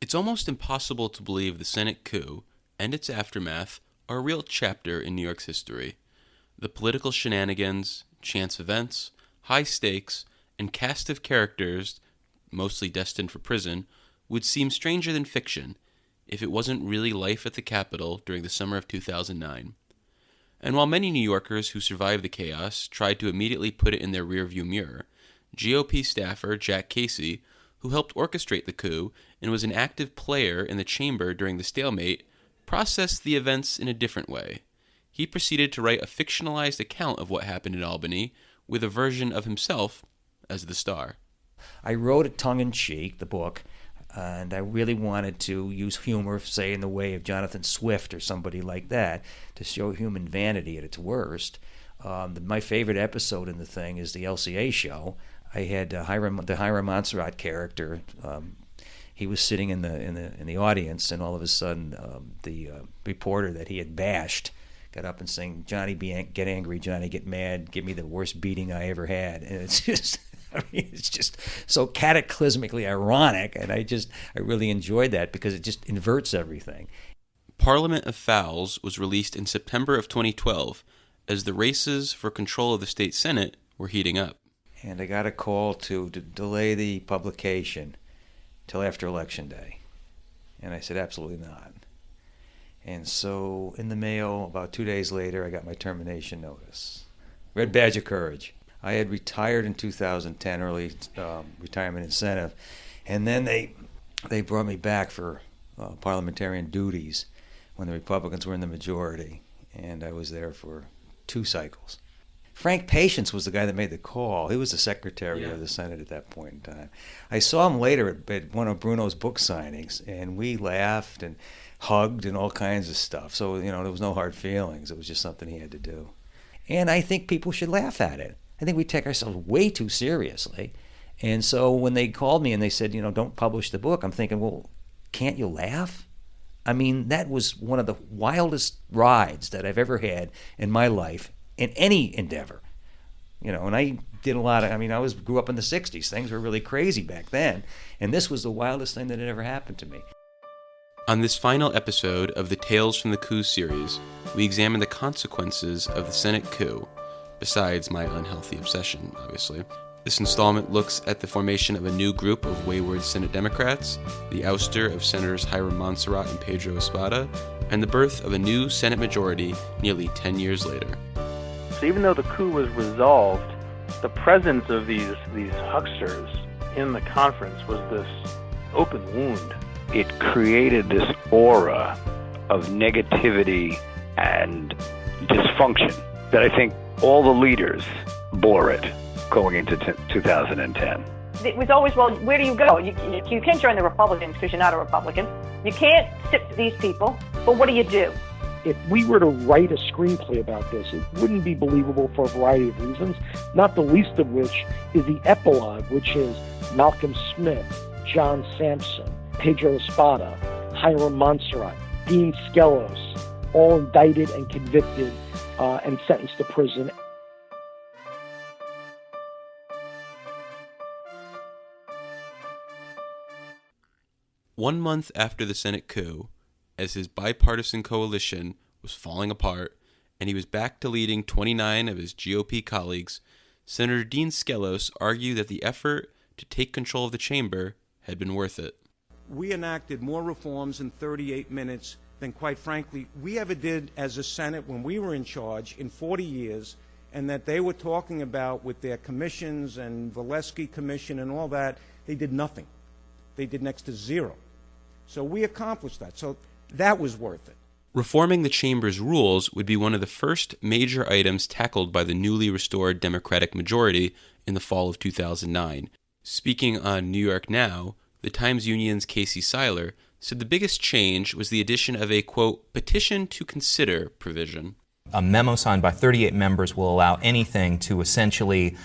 It's almost impossible to believe the Senate coup and its aftermath are a real chapter in New York's history. The political shenanigans, chance events, high stakes, and cast of characters, mostly destined for prison, would seem stranger than fiction if it wasn't really life at the Capitol during the summer of 2009. And while many New Yorkers who survived the chaos tried to immediately put it in their rearview mirror, GOP staffer Jack Casey, who helped orchestrate the coup and was an active player in the chamber during the stalemate, processed the events in a different way. He proceeded to write a fictionalized account of what happened in Albany, with a version of himself as the star. I wrote it tongue-in-cheek, the book, and I really wanted to use humor, say in the way of Jonathan Swift or somebody like that, to show human vanity at its worst. My favorite episode in the thing is the LCA show. I had the Hiram Montserrat character. He was sitting in the audience, and all of a sudden, the reporter that he had bashed got up and sang, "Johnny, get angry, Johnny, get mad, give me the worst beating I ever had." And it's just, it's just so cataclysmically ironic, and I really enjoyed that because it just inverts everything. Parliament of Fouls was released in September of 2012 as the races for control of the state Senate were heating up. And I got a call to delay the publication till after Election Day. And I said, absolutely not. And so in the mail, about 2 days later, I got my termination notice. Red badge of courage. I had retired in 2010, early retirement incentive. And then they brought me back for parliamentarian duties when the Republicans were in the majority. And I was there for 2 cycles. Frank Patience was the guy that made the call. He was the secretary of the Senate at that point in time. I saw him later at one of Bruno's book signings, and we laughed and hugged and all kinds of stuff. So, there was no hard feelings. It was just something he had to do. And I think people should laugh at it. I think we take ourselves way too seriously. And so when they called me and they said, don't publish the book, I'm thinking, well, can't you laugh? I mean, that was one of the wildest rides that I've ever had in my life, in any endeavor. And I did a lot of, grew up in the 60s. Things were really crazy back then. And this was the wildest thing that had ever happened to me. On this final episode of the Tales from the Coup series, we examine the consequences of the Senate coup, besides my unhealthy obsession, obviously. This installment looks at the formation of a new group of wayward Senate Democrats, the ouster of Senators Hiram Montserrat and Pedro Espada, and the birth of a new Senate majority nearly 10 years later. So even though the coup was resolved, the presence of these hucksters in the conference was this open wound. It created this aura of negativity and dysfunction that I think all the leaders bore it going into 2010. It was always, well, where do you go? You can't join the Republicans because you're not a Republican. You can't sit with these people, but what do you do? If we were to write a screenplay about this, it wouldn't be believable for a variety of reasons, not the least of which is the epilogue, which is Malcolm Smith, John Sampson, Pedro Espada, Hiram Montserrat, Dean Skelos, all indicted and convicted and sentenced to prison. One month after the Senate coup, as his bipartisan coalition was falling apart and he was back to leading 29 of his GOP colleagues, Senator Dean Skelos argued that the effort to take control of the chamber had been worth it. We enacted more reforms in 38 minutes than, quite frankly, we ever did as a Senate when we were in charge in 40 years, and that they were talking about with their commissions and Valesky Commission and all that. They did nothing. They did next to zero. So we accomplished that. So that was worth it. Reforming the chamber's rules would be one of the first major items tackled by the newly restored Democratic majority in the fall of 2009. Speaking on New York Now, the Times-Union's Casey Seiler said the biggest change was the addition of a, quote, petition to consider provision. A memo signed by 38 members will allow anything to essentially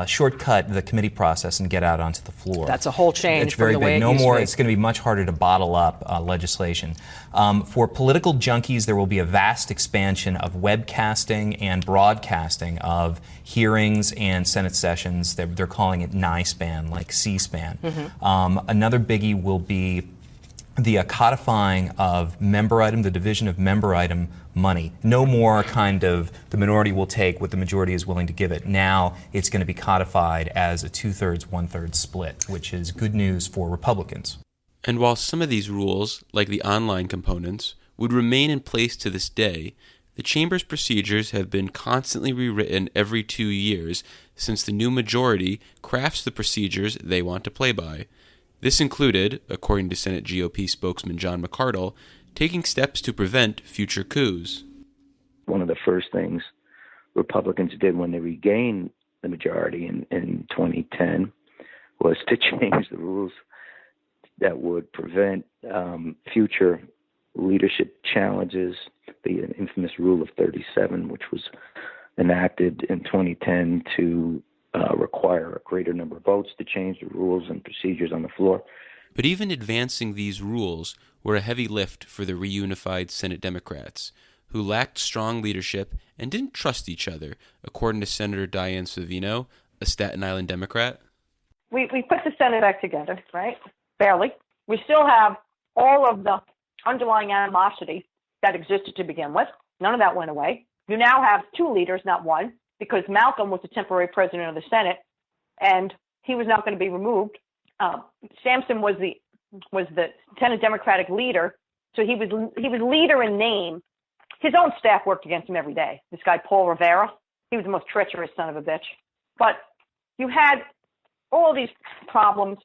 shortcut the committee process and get out onto the floor. That's a whole change. It's very from the way big. it No used more. to be. It's going to be much harder to bottle up legislation. For political junkies, there will be a vast expansion of webcasting and broadcasting of hearings and Senate sessions. They're calling it NISPAN, like C-SPAN. Mm-hmm. Another biggie will be the codifying of member item, the division of member item money. No more kind of the minority will take what the majority is willing to give it. Now it's going to be codified as a 2/3, 1/3 split, which is good news for Republicans. And while some of these rules, like the online components, would remain in place to this day, the Chamber's procedures have been constantly rewritten every 2 years since the new majority crafts the procedures they want to play by. This included, according to Senate GOP spokesman John McArdle, taking steps to prevent future coups. One of the first things Republicans did when they regained the majority in 2010 was to change the rules that would prevent future leadership challenges, the infamous Rule of 37, which was enacted in 2010 to require a greater number of votes to change the rules and procedures on the floor. But even advancing these rules were a heavy lift for the reunified Senate Democrats, who lacked strong leadership and didn't trust each other, according to Senator Diane Savino, a Staten Island Democrat. We put the Senate back together, right? Barely. We still have all of the underlying animosity that existed to begin with. None of that went away. You now have two leaders, not one, because Malcolm was the temporary president of the Senate, and he was not going to be removed. Sampson was the Senate Democratic leader, so he was leader in name. His own staff worked against him every day. This guy Paul Rivera, he was the most treacherous son of a bitch. But you had all these problems.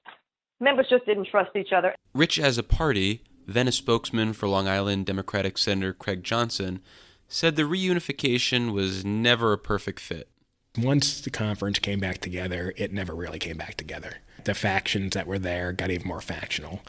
Members just didn't trust each other. Rich as a party, then a spokesman for Long Island Democratic Senator Craig Johnson, said the reunification was never a perfect fit. Once the conference came back together, it never really came back together. The factions that were there got even more factional.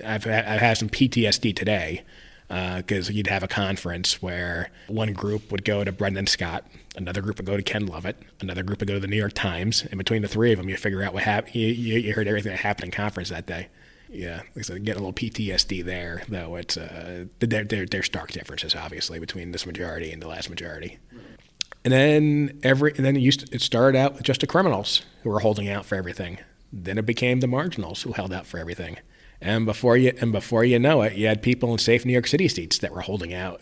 I've had some PTSD today because you'd have a conference where one group would go to Brendan Scott, another group would go to Ken Lovett, another group would go to the New York Times, and between the three of them, you figure out what happened. You heard everything that happened in conference that day. Yeah, like I said, getting a little PTSD there, though. It's there's stark differences, obviously, between this majority and the last majority. And then it started out with just the criminals who were holding out for everything. Then it became the marginals who held out for everything. And before you know it, you had people in safe New York City seats that were holding out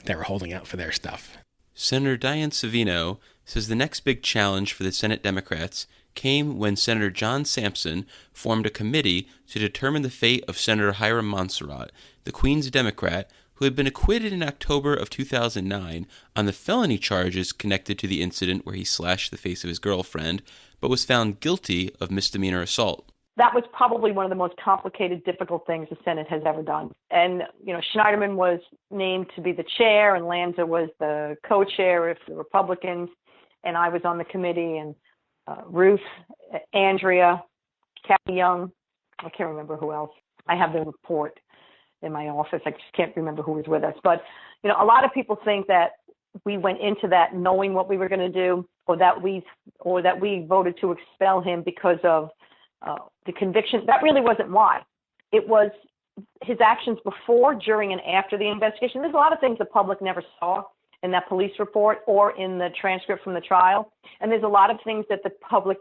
for their stuff. Senator Diane Savino says the next big challenge for the Senate Democrats came when Senator John Sampson formed a committee to determine the fate of Senator Hiram Monserrat, the Queens Democrat who had been acquitted in October of 2009 on the felony charges connected to the incident where he slashed the face of his girlfriend, but was found guilty of misdemeanor assault. That was probably one of the most complicated, difficult things the Senate has ever done. And, Schneiderman was named to be the chair, and Lanza was the co-chair for the Republicans, and I was on the committee, and Ruth, Andrea, Kathy Young, I can't remember who else. I have the report in my office. I just can't remember who was with us. But, a lot of people think that we went into that knowing what we were going to do, or that we voted to expel him because of the conviction. That really wasn't why. It was his actions before, during, and after the investigation. There's a lot of things the public never saw in that police report or in the transcript from the trial, and there's a lot of things that the public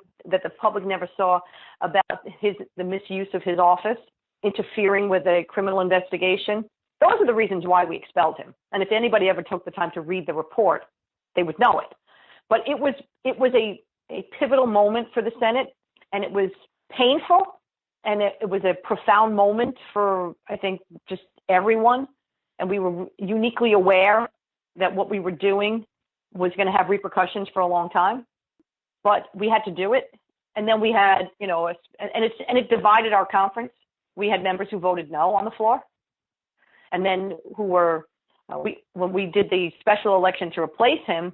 never saw about the misuse of his office, interfering with a criminal investigation. Those are the reasons why we expelled him. And if anybody ever took the time to read the report, they would know it. But it was a pivotal moment for the Senate, and it was painful, and it was a profound moment for, I think, just everyone. And we were uniquely aware that what we were doing was going to have repercussions for a long time, but we had to do it. And then we had, it divided our conference. We had members who voted no on the floor, and then when we did the special election to replace him,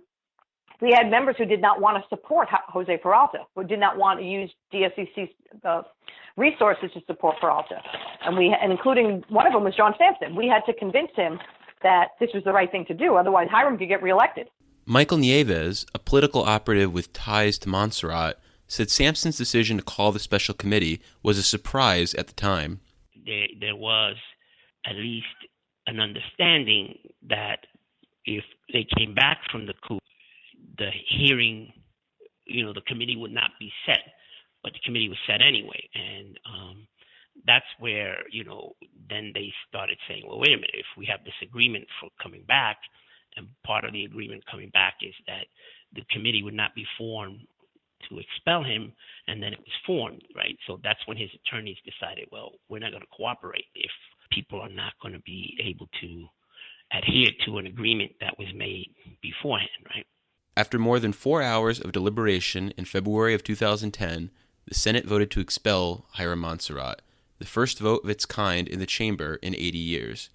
we had members who did not want to support Jose Peralta, who did not want to use DSCC's resources to support Peralta, and including one of them was John Sampson. We had to convince him that this was the right thing to do. Otherwise, Hiram could get reelected. Michael Nieves, a political operative with ties to Monserrat, said Sampson's decision to call the special committee was a surprise at the time. There was at least an understanding that if they came back from the coup, the hearing, the committee would not be set, but the committee was set anyway. And that's where, then they started saying, well, wait a minute, if we have this agreement for coming back, and part of the agreement coming back is that the committee would not be formed to expel him, and then it was formed, right? So that's when his attorneys decided, well, we're not going to cooperate if people are not going to be able to adhere to an agreement that was made beforehand, right? After more than 4 hours of deliberation in February of 2010, the Senate voted to expel Hiram Montserrat, the first vote of its kind in the chamber in 80 years.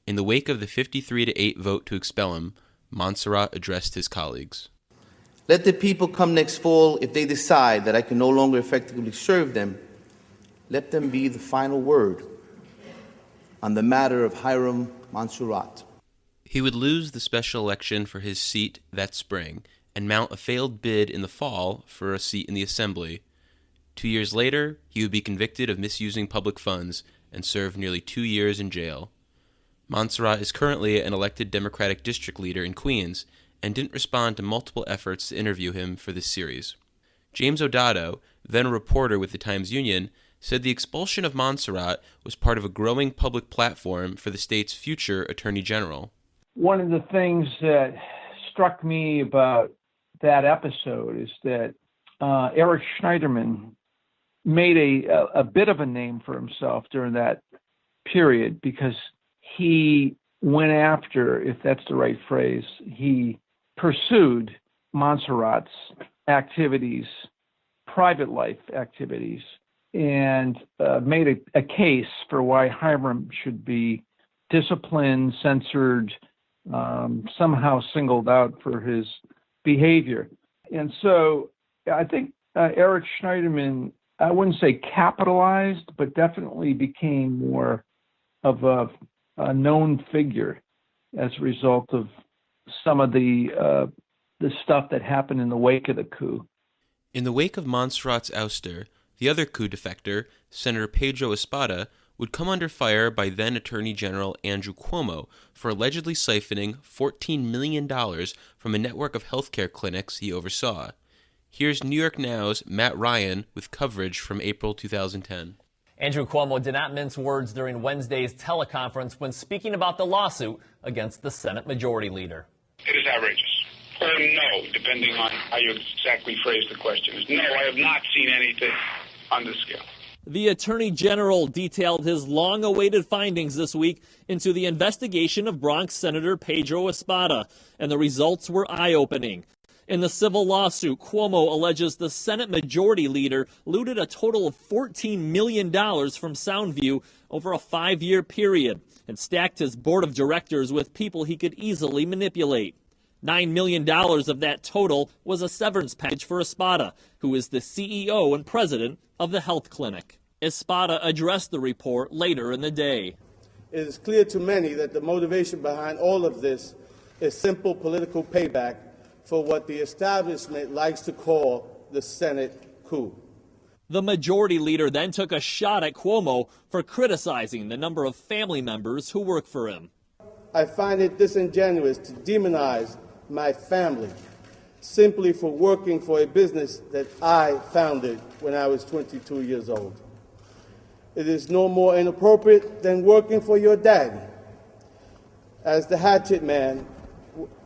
In the wake of the 53-8 vote to expel him, Montserrat addressed his colleagues. Let the people come next fall if they decide that I can no longer effectively serve them. Let them be the final word on the matter of Hiram Montserrat. He would lose the special election for his seat that spring and mount a failed bid in the fall for a seat in the Assembly. 2 years later, he would be convicted of misusing public funds and serve nearly 2 years in jail. Montserrat is currently an elected Democratic district leader in Queens and didn't respond to multiple efforts to interview him for this series. James O'Dotto, then a reporter with the Times-Union, said the expulsion of Montserrat was part of a growing public platform for the state's future Attorney General. One of the things that struck me about that episode is that Eric Schneiderman made a bit of a name for himself during that period because he went after, if that's the right phrase, he pursued Montserrat's activities, private life activities, and made a case for why Hiram should be disciplined, censored, somehow singled out for his behavior. And so I think Eric Schneiderman, I wouldn't say capitalized, but definitely became more of a known figure as a result of some of the stuff that happened in the wake of the coup. In the wake of Montserrat's ouster, the other coup defector, Senator Pedro Espada, would come under fire by then Attorney General Andrew Cuomo for allegedly siphoning $14 million from a network of healthcare clinics he oversaw. Here's New York Now's Matt Ryan with coverage from April 2010. Andrew Cuomo did not mince words during Wednesday's teleconference when speaking about the lawsuit against the Senate Majority Leader. It is outrageous. Or no, depending on how you exactly phrase the question. No, I have not seen anything on this scale. The Attorney General detailed his long-awaited findings this week into the investigation of Bronx Senator Pedro Espada, and the results were eye-opening. In the civil lawsuit, Cuomo alleges the Senate Majority Leader looted a total of $14 million from Soundview over a 5-year period and stacked his board of directors with people he could easily manipulate. $9 million of that total was a severance package for Espada, who is the CEO and president of the health clinic. Espada addressed the report later in the day. It is clear to many that the motivation behind all of this is simple political payback for what the establishment likes to call the Senate coup. The Majority Leader then took a shot at Cuomo for criticizing the number of family members who work for him. I find it disingenuous to demonize my family simply for working for a business that I founded when I was 22 years old. It is no more inappropriate than working for your daddy as the hatchet man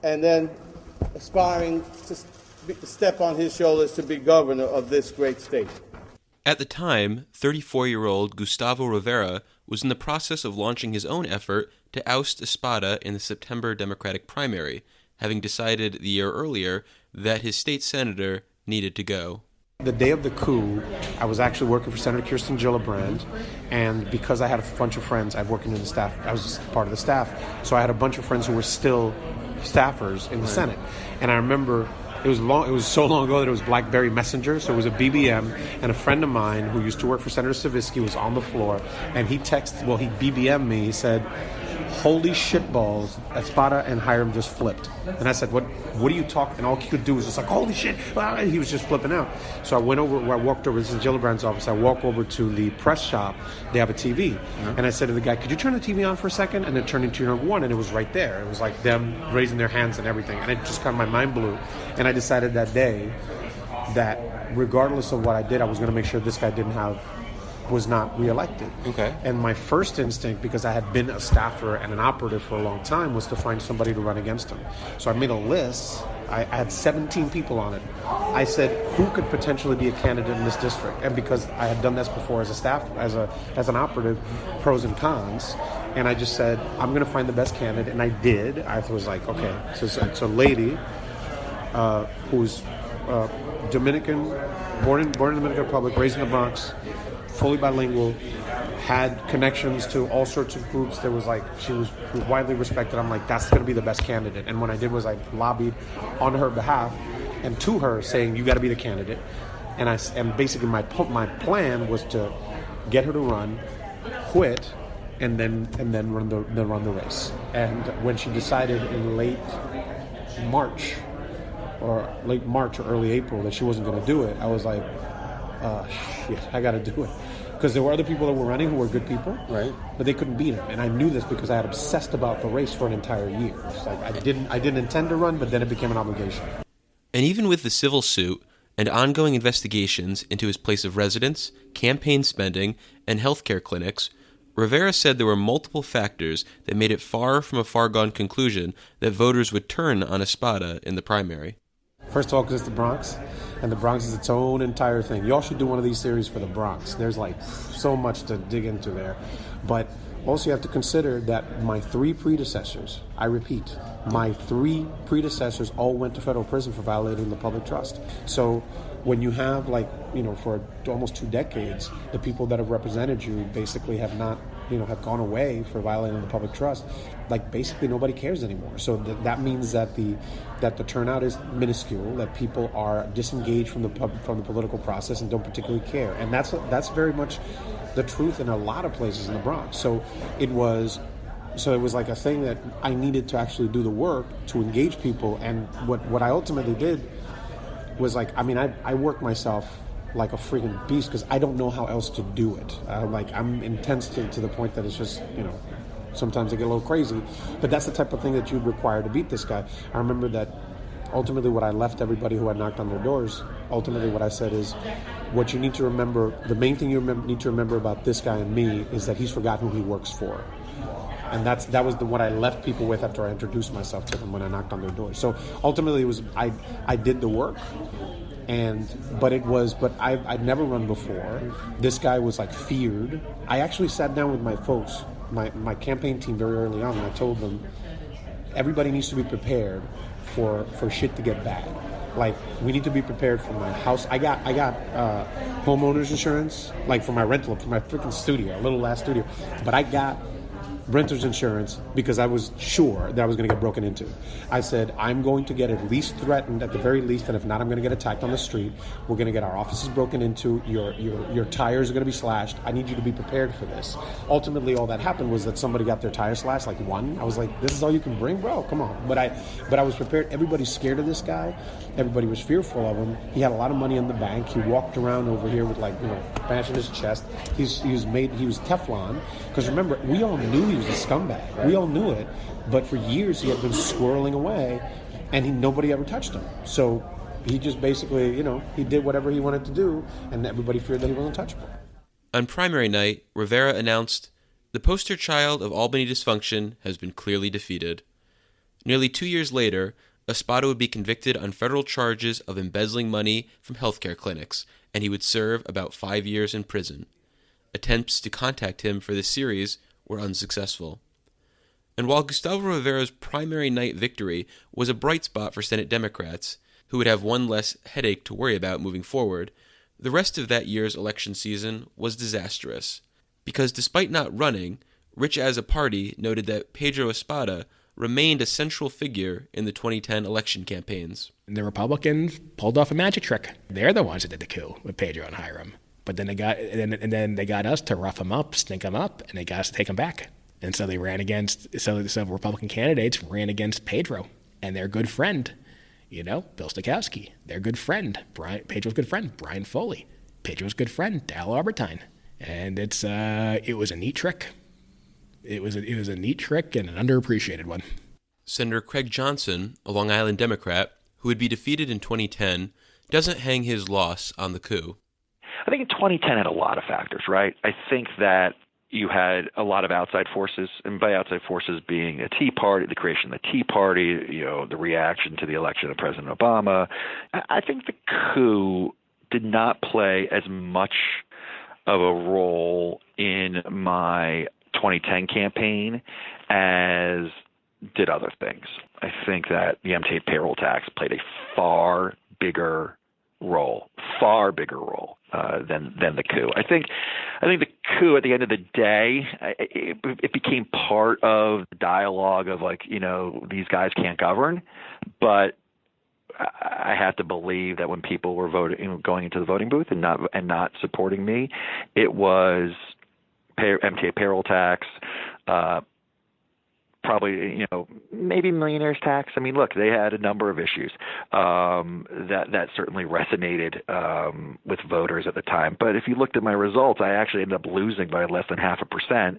and then aspiring to step on his shoulders to be governor of this great state. At the time, 34-year-old Gustavo Rivera was in the process of launching his own effort to oust Espada in the September Democratic primary, having decided the year earlier that his state senator needed to go. The day of the coup, I was actually working for Senator Kirsten Gillibrand, and because I had a bunch of friends, I was part of the staff, so I had a bunch of friends who were still staffers in the Senate. And I remember it was so long ago that it was BlackBerry Messenger, so it was a BBM, and a friend of mine who used to work for Senator Savitsky was on the floor, and he BBM'd me, he said, "Holy shitballs, Espada and Hiram just flipped." And I said, what are you talking? And all he could do was just like, "Holy shit." He was just flipping out. So I walked over, this is Gillibrand's office, I walk over to the press shop, they have a TV. And I said to the guy, "Could you turn the TV on for a second?" And then turn into number one, and it was right there. It was like them raising their hands and everything. And it just kind of, my mind blew. And I decided that day that regardless of what I did, I was going to make sure this guy didn't have was not reelected. Okay. And my first instinct, because I had been a staffer and an operative for a long time, was to find somebody to run against him. So I made a list. I had 17 people on it. I said, who could potentially be a candidate in this district? And because I had done this before as a staff, as an operative, pros and cons, and I just said, I'm going to find the best candidate, and I did. I was like, okay, so it's a lady who's Dominican, born in the Dominican Republic, raised in the Bronx, fully bilingual, had connections to all sorts of groups. There was she was widely respected. I'm like, that's going to be the best candidate. And what I did was I lobbied on her behalf and to her, saying, you got to be the candidate. And basically my plan was to get her to run, quit, and then run the race. And when she decided in late March or early April that she wasn't going to do it, I was like, shit, I got to do it. Because there were other people that were running who were good people, right? But they couldn't beat him, and I knew this because I had obsessed about the race for an entire year. It's like I didn't intend to run, but then it became an obligation. And even with the civil suit and ongoing investigations into his place of residence, campaign spending, and healthcare clinics, Rivera said there were multiple factors that made it far from a foregone conclusion that voters would turn on Espada in the primary. First of all, because it's the Bronx, and the Bronx is its own entire thing. Y'all should do one of these series for the Bronx. There's so much to dig into there. But also you have to consider that my 3 predecessors, I repeat, my 3 predecessors all went to federal prison for violating the public trust. So when you have for almost 2 decades, the people that have represented you basically have not, have gone away for violating the public trust, basically nobody cares anymore. So that means that the turnout is minuscule, that people are disengaged from the political process and don't particularly care. And that's very much the truth in a lot of places in the Bronx. So it was like a thing that I needed to actually do the work to engage people. And what I ultimately did was I worked myself like a freaking beast because I don't know how else to do it. I'm intense to the point that it's just, sometimes I get a little crazy. But that's the type of thing that you'd require to beat this guy. I remember that ultimately what I left everybody who had knocked on their doors, ultimately what I said is, what you need to remember, the main thing you need to remember about this guy and me is that he's forgotten who he works for. And that was what I left people with after I introduced myself to them when I knocked on their doors. So ultimately it was, I did the work. But I'd never run before. This guy was feared. I actually sat down with my folks, my campaign team very early on, and I told them, everybody needs to be prepared for shit to get bad. We need to be prepared for my house. I got homeowners insurance, for my rental, for my freaking studio, a little last studio. But I got renter's insurance because I was sure that I was going to get broken into. I said, I'm going to get at least threatened at the very least, and if not, I'm going to get attacked on the street. We're going to get our offices broken into. Your tires are going to be slashed. I need you to be prepared for this. Ultimately, all that happened was that somebody got their tires slashed, one. I was like, this is all you can bring, bro? Come on. But I was prepared. Everybody's scared of this guy. Everybody was fearful of him. He had a lot of money in the bank. He walked around over here with bashing his chest. He was Teflon. Because remember, we all knew he was a scumbag. Right. We all knew it. But for years he had been squirreling away, and nobody ever touched him. So he just basically, he did whatever he wanted to do, and everybody feared that he wasn't touchable. On primary night, Rivera announced, "The poster child of Albany dysfunction has been clearly defeated." Nearly 2 years later, Espada would be convicted on federal charges of embezzling money from healthcare clinics, and he would serve about 5 years in prison. Attempts to contact him for this series were unsuccessful. And while Gustavo Rivera's primary night victory was a bright spot for Senate Democrats, who would have one less headache to worry about moving forward, the rest of that year's election season was disastrous. Because despite not running, Rich as a party noted that Pedro Espada remained a central figure in the 2010 election campaigns. The Republicans pulled off a magic trick. They're the ones that did the coup with Pedro and Hiram. But then they got us to rough him up, stink him up, and they got us to take him back. And so the Republican candidates ran against Pedro and their good friend, Bill Stokowski, their good friend, Pedro's good friend, Brian Foley, Pedro's good friend, Dal Albertine. And it was a neat trick. It was a neat trick and an underappreciated one. Senator Craig Johnson, a Long Island Democrat, who would be defeated in 2010, doesn't hang his loss on the coup. I think 2010 had a lot of factors, right? I think that you had a lot of outside forces, and by outside forces being the Tea Party, the creation of the Tea Party, the reaction to the election of President Obama. I think the coup did not play as much of a role in my 2010 campaign as did other things. I think that the MTA payroll tax played a far bigger role than the coup. I think the coup, at the end of the day, it became part of the dialogue of these guys can't govern, but I have to believe that when people were going into the voting booth and not supporting me, it was MTA payroll tax, probably maybe millionaires tax. I mean, look, they had a number of issues that certainly resonated with voters at the time. But if you looked at my results, I actually ended up losing by less than 0.5%.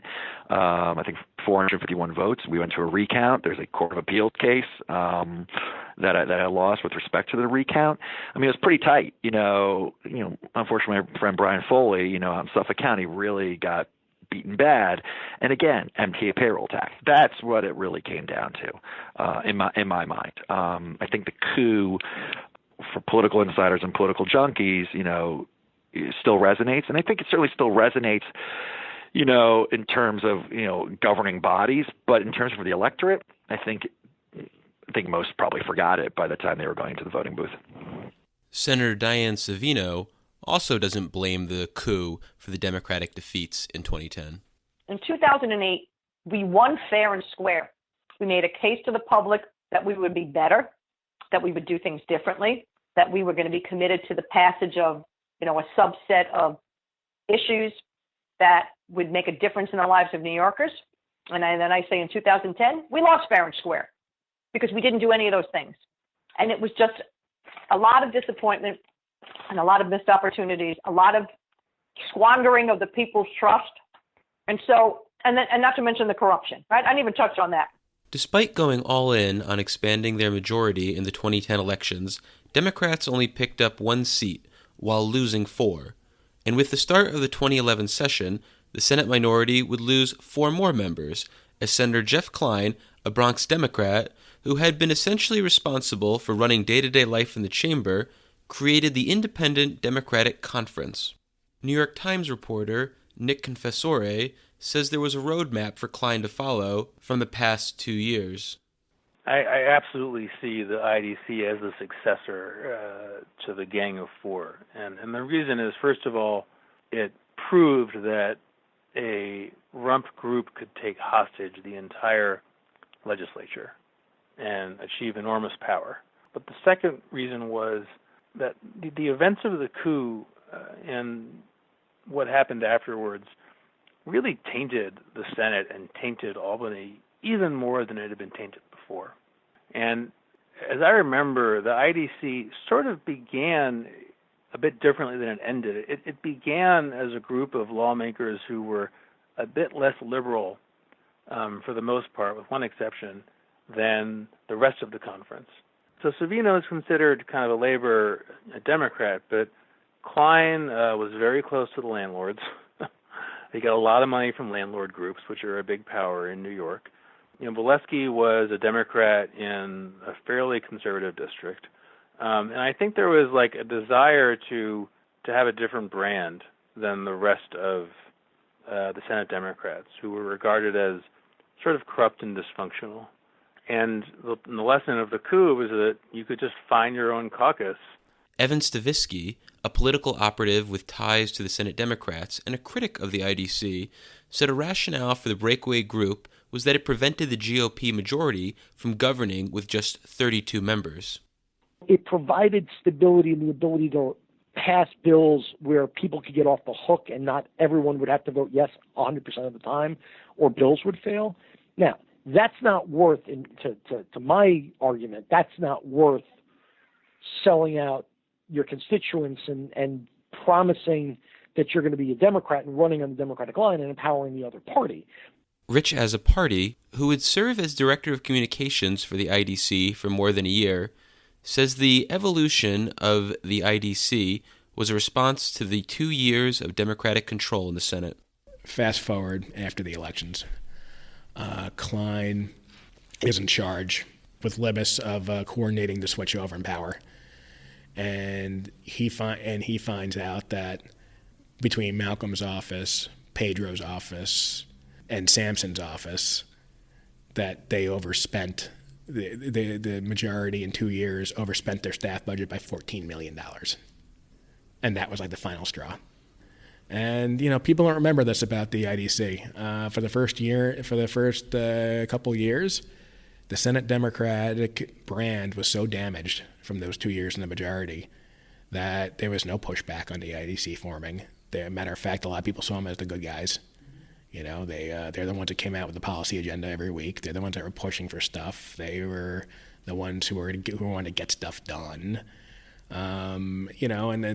I think 451 votes. We went to a recount. There's a Court of Appeals case that I lost with respect to the recount. I mean, it was pretty tight. Unfortunately, my friend Brian Foley, out in Suffolk County, really got beaten bad. And again, MTA payroll tax. That's what it really came down to, in my mind. I think the coup, for political insiders and political junkies, still resonates, and I think it certainly still resonates, in terms of governing bodies. But in terms of the electorate, I think most probably forgot it by the time they were going to the voting booth. Senator Dianne Savino also doesn't blame the coup for the Democratic defeats in 2010. In 2008, we won fair and square. We made a case to the public that we would be better, that we would do things differently, that we were going to be committed to the passage of, a subset of issues that would make a difference in the lives of New Yorkers. And then I say in 2010, we lost fair and square because we didn't do any of those things. And it was just a lot of disappointment and a lot of missed opportunities, a lot of squandering of the people's trust. And not to mention the corruption, right? I didn't even touch on that. Despite going all in on expanding their majority in the 2010 elections, Democrats only picked up 1 seat while losing 4. And with the start of the 2011 session, the Senate minority would lose 4 more members, as Senator Jeff Kline, a Bronx Democrat who had been essentially responsible for running day-to-day life in the chamber, created the Independent Democratic Conference. New York Times reporter Nick Confessore says there was a roadmap for Kline to follow from the past 2 years. I absolutely see the IDC as a successor to the Gang of Four. And the reason is, first of all, it proved that a rump group could take hostage the entire legislature and achieve enormous power. But the second reason was that the events of the coup and what happened afterwards really tainted the Senate and tainted Albany even more than it had been tainted before. And as I remember, the IDC sort of began a bit differently than it ended. It began as a group of lawmakers who were a bit less liberal, for the most part, with one exception, than the rest of the conference. So Savino is considered kind of a Democrat, but Kline was very close to the landlords. He got a lot of money from landlord groups, which are a big power in New York. Valesky was a Democrat in a fairly conservative district. And I think there was a desire to have a different brand than the rest of the Senate Democrats, who were regarded as sort of corrupt and dysfunctional. And the lesson of the coup was that you could just find your own caucus. Evan Stavisky, a political operative with ties to the Senate Democrats and a critic of the IDC, said a rationale for the breakaway group was that it prevented the GOP majority from governing with just 32 members. It provided stability and the ability to pass bills where people could get off the hook and not everyone would have to vote yes 100% of the time or bills would fail. Now, that's not worth, to my argument, that's not worth selling out your constituents and promising that you're going to be a Democrat and running on the Democratic line and empowering the other party. Rich Azzopardi, who would serve as Director of Communications for the IDC for more than a year, says the evolution of the IDC was a response to the 2 years of Democratic control in the Senate. Fast forward after the elections. Klein is in charge with Libas of coordinating the switchover in power. And he finds out that between Malcolm's office, Pedro's office, and Sampson's office, that they overspent, the majority in 2 years overspent their staff budget by $14 million. And that was like the final straw. And, people don't remember this about the IDC. For the first couple years, the Senate Democratic brand was so damaged from those 2 years in the majority that there was no pushback on the IDC forming. Matter of fact, a lot of people saw them as the good guys. They're the ones that came out with the policy agenda every week. They're the ones that were pushing for stuff. They were the ones who wanted to get stuff done. And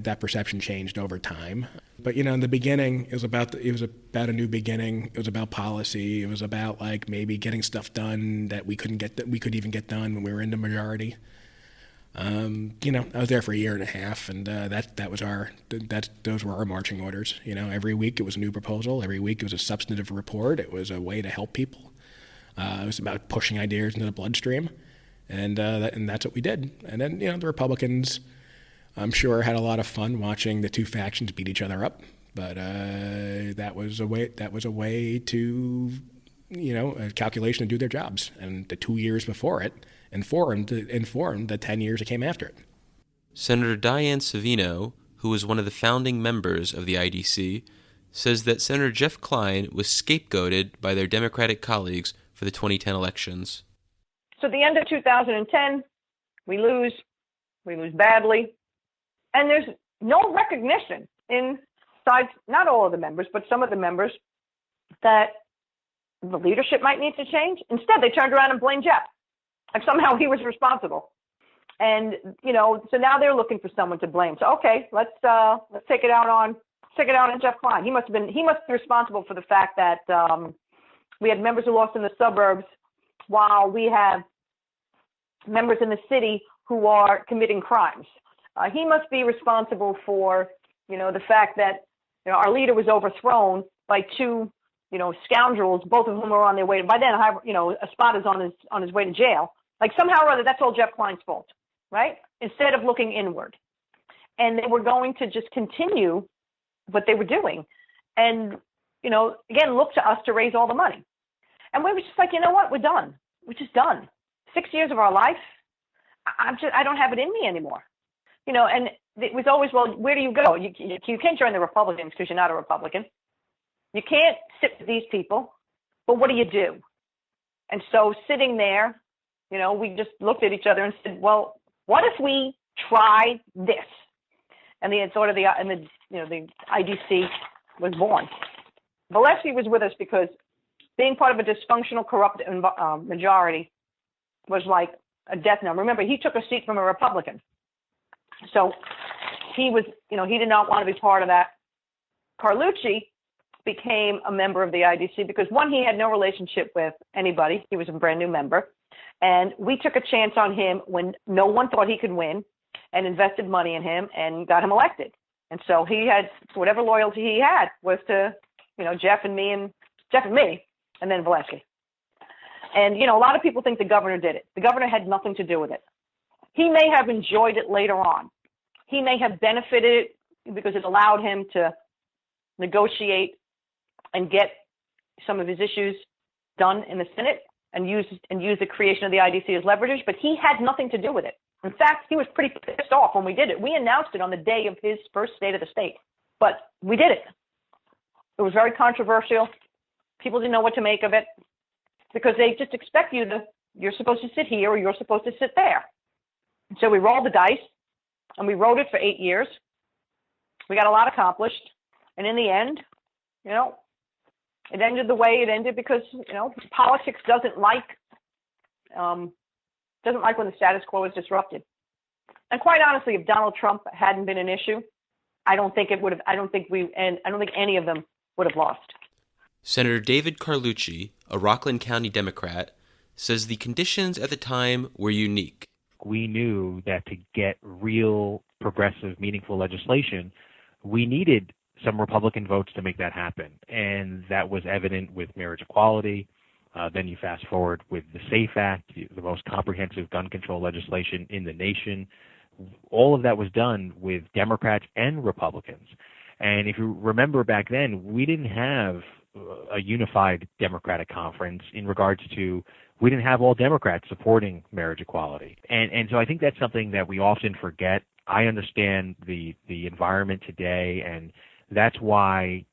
that perception changed over time. But in the beginning, it was about a new beginning. It was about policy. It was about like maybe getting stuff done that we could even get done when we were in the majority. I was there for a year and a half, and those were our marching orders. Every week it was a new proposal. Every week it was a substantive report. It was a way to help people. It was about pushing ideas into the bloodstream, and that's what we did. And then the Republicans, I'm sure, had a lot of fun watching the two factions beat each other up. But that was a way to, a calculation to do their jobs. And the 2 years before it informed the 10 years that came after it. Senator Dianne Savino, who was one of the founding members of the IDC, says that Senator Jeff Klein was scapegoated by their Democratic colleagues for the 2010 elections. So at the end of 2010, we lose badly. And there's no recognition inside, not all of the members, but some of the members, that the leadership might need to change. Instead, they turned around and blamed Jeff. Like somehow he was responsible. And, so now they're looking for someone to blame. So, okay, let's take it out on Jeff Klein. He must be responsible for the fact that we had members who lost in the suburbs while we have members in the city who are committing crimes. He must be responsible for, the fact that, our leader was overthrown by two, scoundrels, both of whom are on their way. By then, Espada's on his way to jail. Like somehow or other, that's all Jeff Klein's fault, right? Instead of looking inward. And they were going to just continue what they were doing. And, again, look to us to raise all the money. And we were just like, you know what? We're done. We're just done. 6 years of our life, I don't have it in me anymore. And it was always, well, where do you go? You can't join the Republicans because you're not a Republican. You can't sit with these people, but what do you do? And so sitting there, we just looked at each other and said, well, what if we try this? And the IDC was born. Valesky was with us because being part of a dysfunctional, corrupt majority was like a death knell. Remember, he took a seat from a Republican. So he was, he did not want to be part of that. Carlucci became a member of the IDC because, one, he had no relationship with anybody. He was a brand new member. And we took a chance on him when no one thought he could win, and invested money in him and got him elected. And so he had whatever loyalty he had was to, Jeff and me, and then Valesky. And, a lot of people think the governor did it. The governor had nothing to do with it. He may have enjoyed it later on. He may have benefited because it allowed him to negotiate and get some of his issues done in the Senate and use the creation of the IDC as leverage, but he had nothing to do with it. In fact, he was pretty pissed off when we did it. We announced it on the day of his first State of the State, but we did it. It was very controversial. People didn't know what to make of it because they just expect you're supposed to sit here or you're supposed to sit there. So we rolled the dice, and we rode it for 8 years. We got a lot accomplished, and in the end, it ended the way it ended because politics doesn't like when the status quo is disrupted. And quite honestly, if Donald Trump hadn't been an issue, I don't think any of them would have lost. Senator David Carlucci, a Rockland County Democrat, says the conditions at the time were unique. We knew that to get real progressive, meaningful legislation, we needed some Republican votes to make that happen. And that was evident with marriage equality. Then you fast forward with the SAFE Act, the most comprehensive gun control legislation in the nation. All of that was done with Democrats and Republicans. And if you remember back then, we didn't have a unified Democratic conference in regards to, we didn't have all Democrats supporting marriage equality. And so I think that's something that we often forget. I understand the environment today, and that's why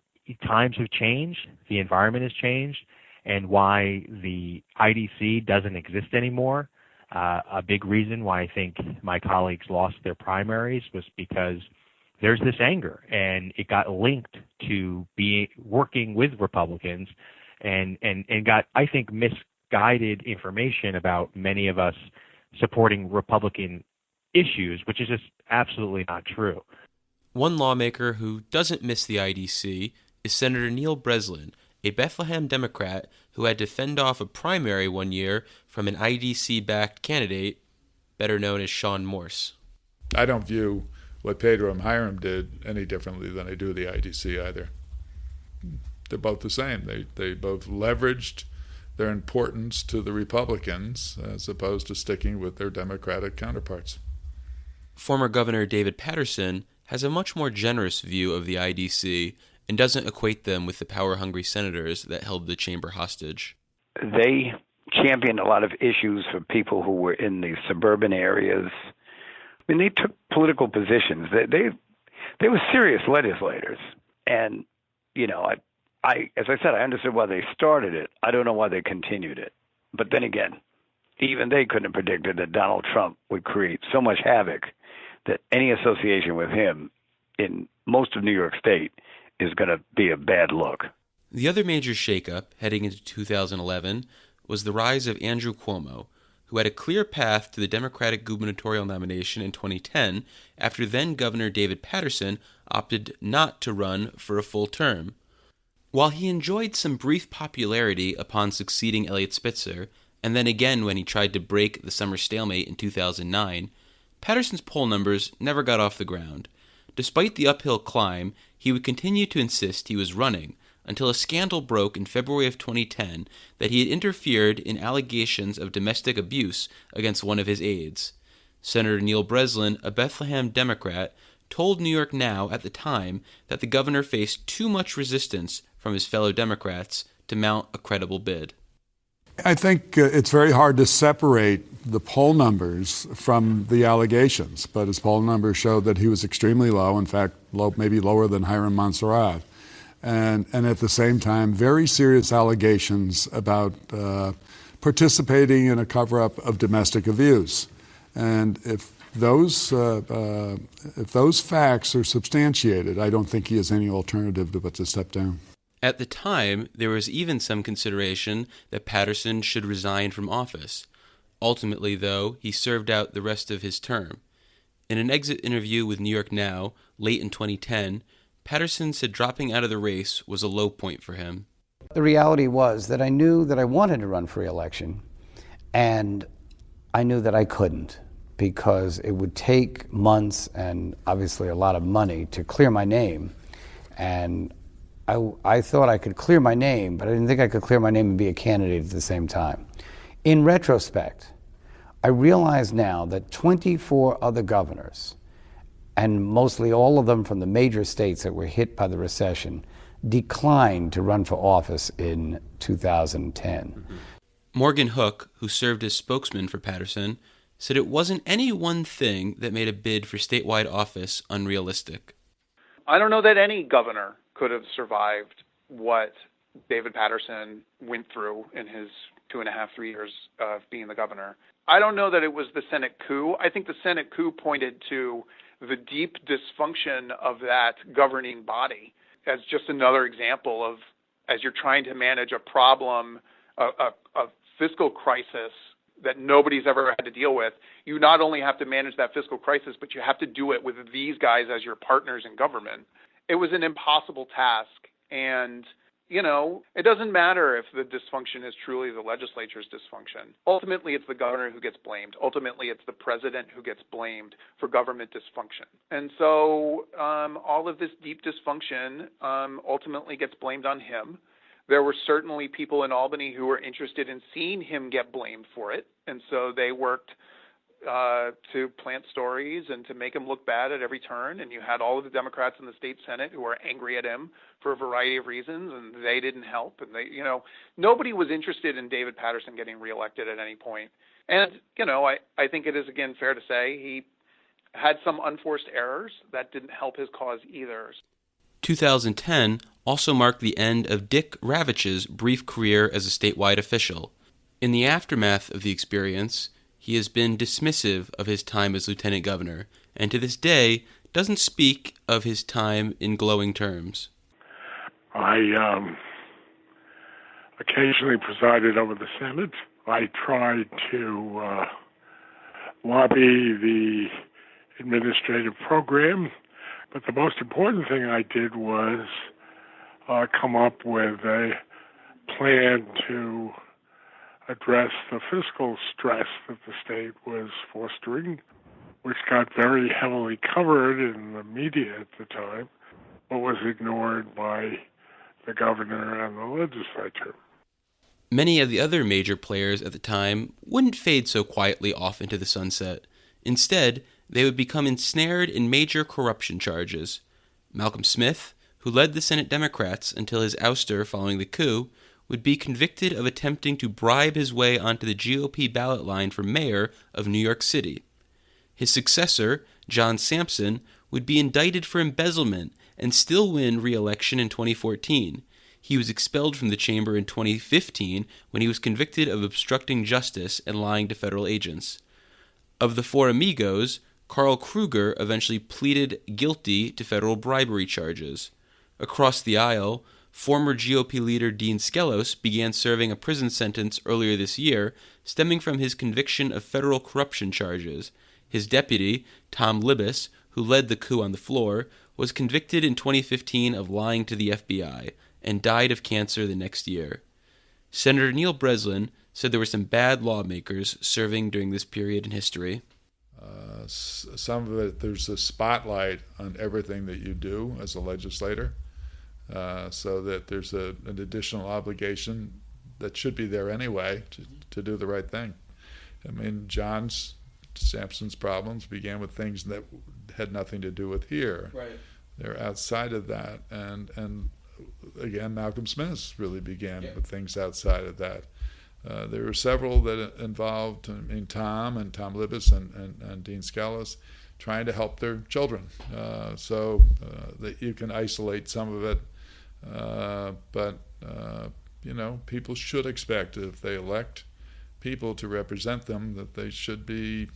times have changed, the environment has changed, and why the IDC doesn't exist anymore. A big reason why I think my colleagues lost their primaries was because there's this anger, and it got linked to working with Republicans and got, I think, misguided information about many of us supporting Republican issues, which is just absolutely not true. One lawmaker who doesn't miss the IDC is Senator Neil Breslin, a Bethlehem Democrat who had to fend off a primary one year from an IDC-backed candidate, better known as Sean Morse. I don't view what Pedro and Hiram did any differently than I do the IDC either. They're both the same. They both leveraged their importance to the Republicans as opposed to sticking with their Democratic counterparts. Former Governor David Paterson has a much more generous view of the IDC and doesn't equate them with the power-hungry senators that held the chamber hostage. They championed a lot of issues for people who were in the suburban areas. I mean, they took political positions. They were serious legislators. And, you know, I as I said, I understood why they started it. I don't know why they continued it. But then again, even they couldn't have predicted that Donald Trump would create so much havoc that any association with him in most of New York State is going to be a bad look. The other major shakeup heading into 2011 was the rise of Andrew Cuomo, who had a clear path to the Democratic gubernatorial nomination in 2010 after then-Governor David Paterson opted not to run for a full term. While he enjoyed some brief popularity upon succeeding Eliot Spitzer, and then again when he tried to break the summer stalemate in 2009, Paterson's poll numbers never got off the ground. Despite the uphill climb, he would continue to insist he was running, until a scandal broke in February of 2010 that he had interfered in allegations of domestic abuse against one of his aides. Senator Neil Breslin, a Bethlehem Democrat, told New York Now at the time that the governor faced too much resistance from his fellow Democrats to mount a credible bid. I think it's very hard to separate the poll numbers from the allegations, but his poll numbers showed that he was extremely low, in fact, maybe lower than Hiram Montserrat. And at the same time, very serious allegations about participating in a cover-up of domestic abuse. And if those facts are substantiated, I don't think he has any alternative but to step down. At the time, there was even some consideration that Paterson should resign from office. Ultimately, though, he served out the rest of his term. In an exit interview with New York Now, late in 2010, Paterson said dropping out of the race was a low point for him. The reality was that I knew that I wanted to run for re-election, and I knew that I couldn't because it would take months and obviously a lot of money to clear my name. And I thought I could clear my name, but I didn't think I could clear my name and be a candidate at the same time. In retrospect, I realize now that 24 other governors, and mostly all of them from the major states that were hit by the recession, declined to run for office in 2010. Morgan Hook, who served as spokesman for Paterson, said it wasn't any one thing that made a bid for statewide office unrealistic. I don't know that any governor could have survived what David Paterson went through in his 2.5, 3 years of being the governor. I don't know that it was the Senate coup. I think the Senate coup pointed to the deep dysfunction of that governing body as just another example of, as you're trying to manage a problem, a fiscal crisis that nobody's ever had to deal with, you not only have to manage that fiscal crisis, but you have to do it with these guys as your partners in government. It was an impossible task, and it doesn't matter if the dysfunction is truly the legislature's dysfunction. Ultimately, it's the governor who gets blamed. Ultimately, it's the president who gets blamed for government dysfunction. And so all of this deep dysfunction ultimately gets blamed on him. There were certainly people in Albany who were interested in seeing him get blamed for it. And so they worked to plant stories and to make him look bad at every turn. And you had all of the Democrats in the state Senate who were angry at him for a variety of reasons, and they didn't help. And nobody was interested in David Paterson getting reelected at any point. And, I think it is, again, fair to say he had some unforced errors that didn't help his cause either. 2010 also marked the end of Dick Ravich's brief career as a statewide official. In the aftermath of the experience, he has been dismissive of his time as lieutenant governor, and to this day doesn't speak of his time in glowing terms. I occasionally presided over the Senate. I tried to lobby the administrative program, but the most important thing I did was come up with a plan to address the fiscal stress that the state was fostering, which got very heavily covered in the media at the time, but was ignored by the governor and the legislature. Many of the other major players at the time wouldn't fade so quietly off into the sunset. Instead, they would become ensnared in major corruption charges. Malcolm Smith, who led the Senate Democrats until his ouster following the coup, would be convicted of attempting to bribe his way onto the GOP ballot line for mayor of New York City. His successor, John Sampson, would be indicted for embezzlement and still win re-election in 2014. He was expelled from the chamber in 2015 when he was convicted of obstructing justice and lying to federal agents. Of the four amigos, Carl Kruger eventually pleaded guilty to federal bribery charges. Across the aisle, former GOP leader Dean Skelos began serving a prison sentence earlier this year, stemming from his conviction of federal corruption charges. His deputy, Tom Libous, who led the coup on the floor, was convicted in 2015 of lying to the FBI and died of cancer the next year. Senator Neil Breslin said there were some bad lawmakers serving during this period in history. Some of it, there's a spotlight on everything that you do as a legislator. So that there's an additional obligation that should be there anyway to do the right thing. I mean, Sampson's problems began with things that had nothing to do with here. Right. They're outside of that. And again, Malcolm Smith's really began with things outside of that. There were several that involved Tom Libous and Dean Skelos trying to help their children. So that you can isolate some of it. But people should expect if they elect people to represent them that they should be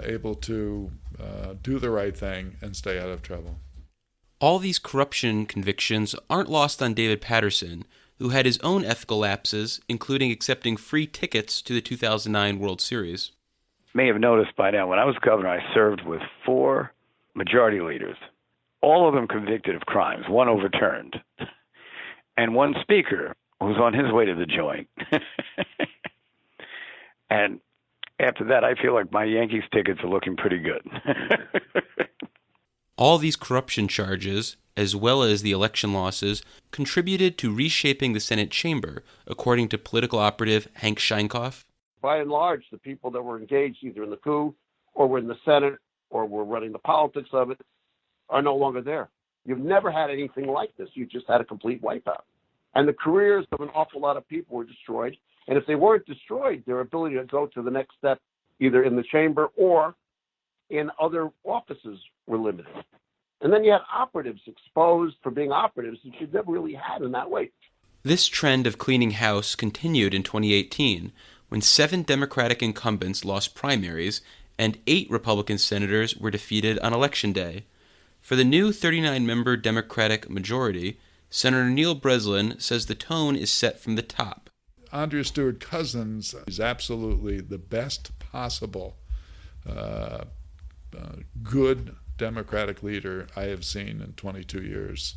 able to do the right thing and stay out of trouble. All these corruption convictions aren't lost on David Paterson, who had his own ethical lapses, including accepting free tickets to the 2009 World Series. May have noticed by now, when I was governor, I served with 4 majority leaders, all of them convicted of crimes, one overturned, and one speaker who was on his way to the joint. And after that, I feel like my Yankees tickets are looking pretty good. All these corruption charges, as well as the election losses, contributed to reshaping the Senate chamber, according to political operative Hank Scheinkoff. By and large, the people that were engaged either in the coup or were in the Senate or were running the politics of it are no longer there. You've never had anything like this. You just had a complete wipeout. And the careers of an awful lot of people were destroyed. And if they weren't destroyed, their ability to go to the next step, either in the chamber or in other offices, were limited. And then you had operatives exposed for being operatives that you never really had in that way. This trend of cleaning house continued in 2018, when 7 Democratic incumbents lost primaries and 8 Republican senators were defeated on Election Day. For the new 39-member Democratic majority, Senator Neil Breslin says the tone is set from the top. Andrea Stewart Cousins is absolutely the best possible good Democratic leader I have seen in 22 years.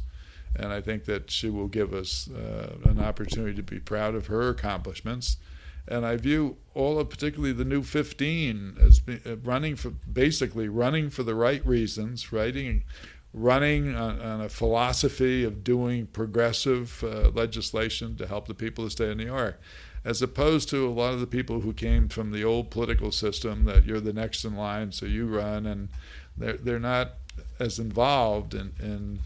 And I think that she will give us an opportunity to be proud of her accomplishments. And I view all of, particularly the new 15, as running for the right reasons, running on a philosophy of doing progressive legislation to help the people of the state of New York, as opposed to a lot of the people who came from the old political system that you're the next in line, so you run, and they're not as involved in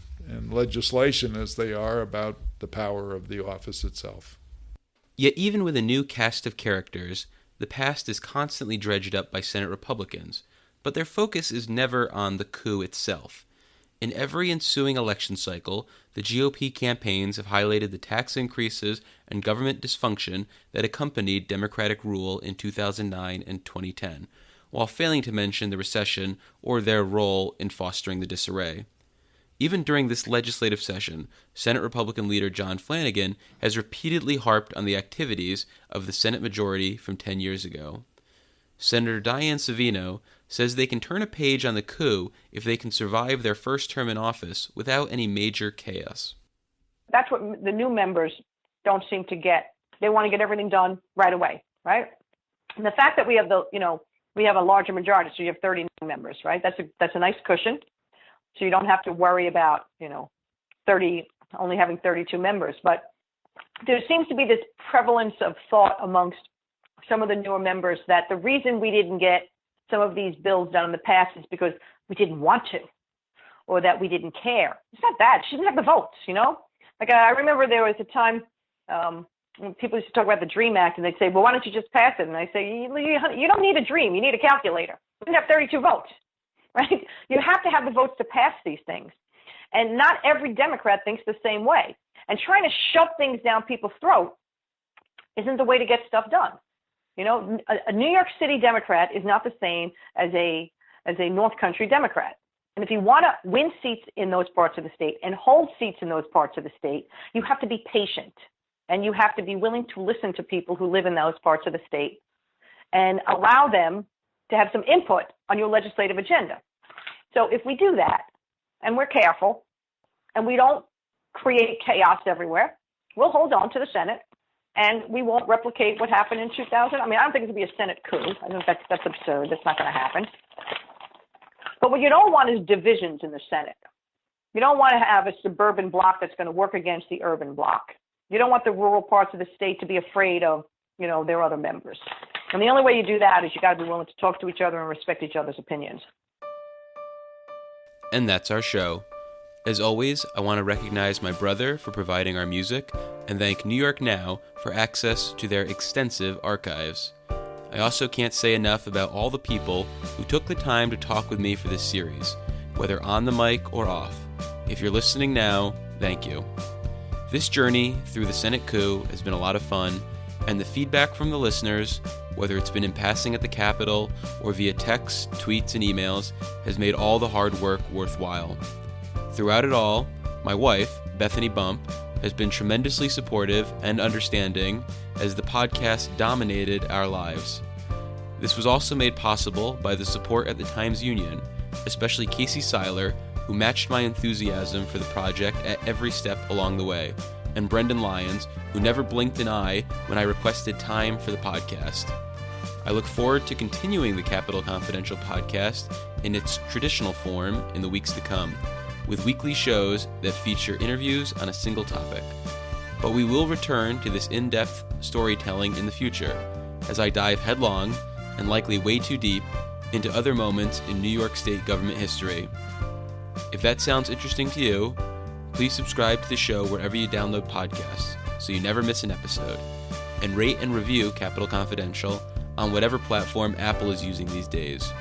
legislation as they are about the power of the office itself. Yet even with a new cast of characters, the past is constantly dredged up by Senate Republicans, but their focus is never on the coup itself. In every ensuing election cycle, the GOP campaigns have highlighted the tax increases and government dysfunction that accompanied Democratic rule in 2009 and 2010, while failing to mention the recession or their role in fostering the disarray. Even during this legislative session, Senate Republican leader John Flanagan has repeatedly harped on the activities of the Senate majority from 10 years ago. Senator Dianne Savino says they can turn a page on the coup if they can survive their first term in office without any major chaos. That's what the new members don't seem to get. They want to get everything done right away, right? And the fact that we have we have a larger majority, so you have 39 members, right? That's a nice cushion. So you don't have to worry about, only having 32 members. But there seems to be this prevalence of thought amongst some of the newer members that the reason we didn't get some of these bills done in the past is because we didn't want to, or that we didn't care. It's not that. She didn't have the votes, Like I remember there was a time when people used to talk about the DREAM Act, and they'd say, well, why don't you just pass it? And I say, you don't need a dream. You need a calculator. We didn't have 32 votes. Right? You have to have the votes to pass these things. And not every Democrat thinks the same way. And trying to shove things down people's throat isn't the way to get stuff done. A New York City Democrat is not the same as a North Country Democrat. And if you want to win seats in those parts of the state and hold seats in those parts of the state, you have to be patient. And you have to be willing to listen to people who live in those parts of the state and allow them to have some input on your legislative agenda. So if we do that, and we're careful, and we don't create chaos everywhere, we'll hold on to the Senate, and we won't replicate what happened in 2000. I don't think it's going to be a Senate coup. I think that's absurd. That's not going to happen. But what you don't want is divisions in the Senate. You don't want to have a suburban bloc that's going to work against the urban bloc. You don't want the rural parts of the state to be afraid of, their other members. And the only way you do that is you got to be willing to talk to each other and respect each other's opinions. And that's our show. As always, I want to recognize my brother for providing our music and thank New York Now for access to their extensive archives. I also can't say enough about all the people who took the time to talk with me for this series, whether on the mic or off. If you're listening now, thank you. This journey through the Senate coup has been a lot of fun, and the feedback from the listeners, whether it's been in passing at the Capitol or via text, tweets, and emails, has made all the hard work worthwhile. Throughout it all, my wife, Bethany Bump, has been tremendously supportive and understanding as the podcast dominated our lives. This was also made possible by the support at the Times-Union, especially Casey Seiler, who matched my enthusiasm for the project at every step along the way, and Brendan Lyons, who never blinked an eye when I requested time for the podcast. I look forward to continuing the Capitol Confidential podcast in its traditional form in the weeks to come, with weekly shows that feature interviews on a single topic. But we will return to this in-depth storytelling in the future, as I dive headlong, and likely way too deep, into other moments in New York State government history. If that sounds interesting to you, please subscribe to the show wherever you download podcasts so you never miss an episode, and rate and review Capitol Confidential on whatever platform Apple is using these days,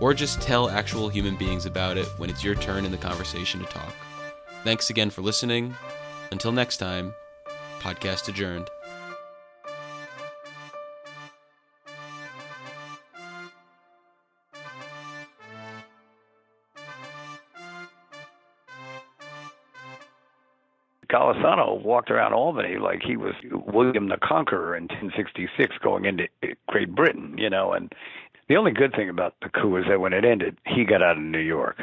or just tell actual human beings about it when it's your turn in the conversation to talk. Thanks again for listening. Until next time, podcast adjourned. Golisano walked around Albany like he was William the Conqueror in 1066 going into Great Britain, and the only good thing about the coup is that when it ended, he got out of New York.